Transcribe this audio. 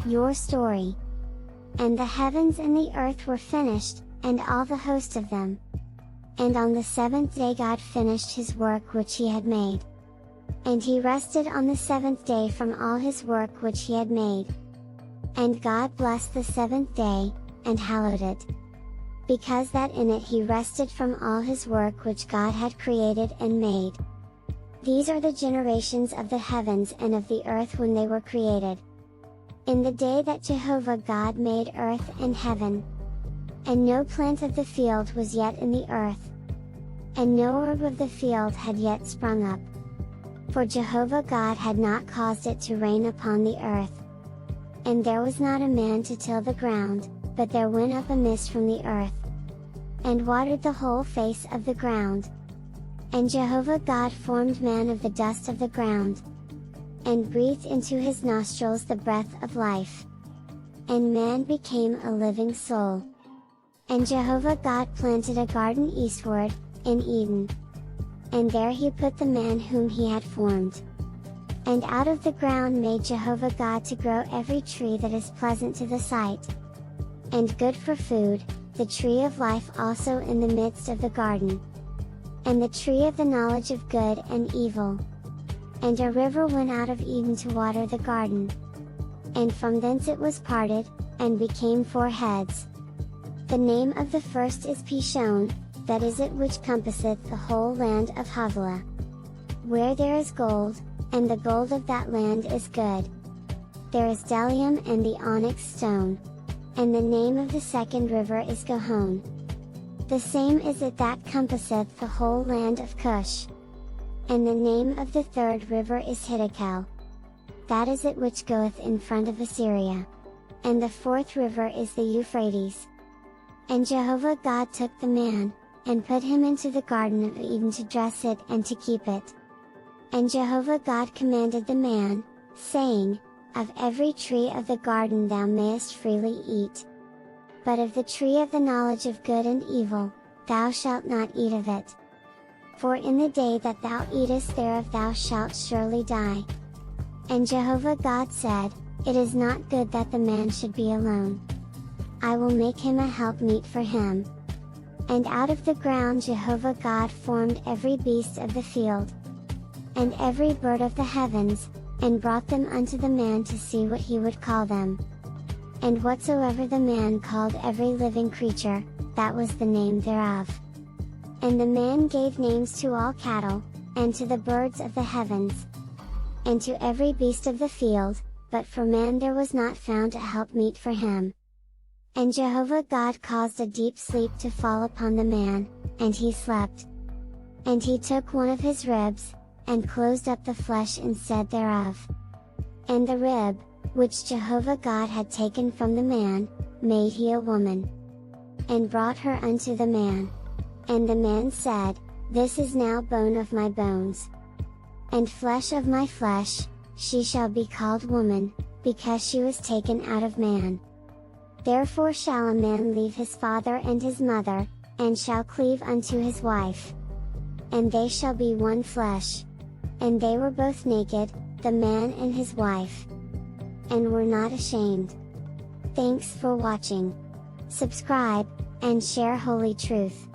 your story. And the heavens and the earth were finished, and all the host of them. And on the seventh day God finished his work which he had made. And he rested on the seventh day from all his work which he had made. And God blessed the seventh day, and hallowed it. Because that in it he rested from all his work which God had created and made. These are the generations of the heavens and of the earth when they were created. In the day that Jehovah God made earth and heaven. And no plant of the field was yet in the earth. And no herb of the field had yet sprung up. For Jehovah God had not caused it to rain upon the earth. And there was not a man to till the ground, but there went up a mist from the earth, and watered the whole face of the ground. And Jehovah God formed man of the dust of the ground, and breathed into his nostrils the breath of life. And man became a living soul. And Jehovah God planted a garden eastward, in Eden. And there he put the man whom he had formed. And out of the ground made Jehovah God to grow every tree that is pleasant to the sight, and good for food, the tree of life also in the midst of the garden, and the tree of the knowledge of good and evil. And a river went out of Eden to water the garden. And from thence it was parted, and became four heads. The name of the first is Pishon, that is it which compasseth the whole land of Havilah. Where there is gold, and the gold of that land is good. There is bdellium and the onyx stone. And the name of the second river is Gihon. The same is it that compasseth the whole land of Cush. And the name of the third river is Hiddekel. That is it which goeth in front of Assyria. And the fourth river is the Euphrates. And Jehovah God took the man, and put him into the garden of Eden to dress it and to keep it. And Jehovah God commanded the man, saying, Of every tree of the garden thou mayest freely eat. But of the tree of the knowledge of good and evil, thou shalt not eat of it. For in the day that thou eatest thereof thou shalt surely die. And Jehovah God said, It is not good that the man should be alone. I will make him a helpmeet for him. And out of the ground Jehovah God formed every beast of the field, and every bird of the heavens, and brought them unto the man to see what he would call them. And whatsoever the man called every living creature, that was the name thereof. And the man gave names to all cattle, and to the birds of the heavens, and to every beast of the field, but for man there was not found a helpmeet for him. And Jehovah God caused a deep sleep to fall upon the man, and he slept. And he took one of his ribs, and closed up the flesh instead thereof. And the rib, which Jehovah God had taken from the man, made he a woman, and brought her unto the man. And the man said, This is now bone of my bones, and flesh of my flesh, she shall be called woman, because she was taken out of man. Therefore shall a man leave his father and his mother, and shall cleave unto his wife, and they shall be one flesh. And they were both naked, the man and his wife, and were not ashamed. Thanks for watching. Subscribe, and share Holy Truth.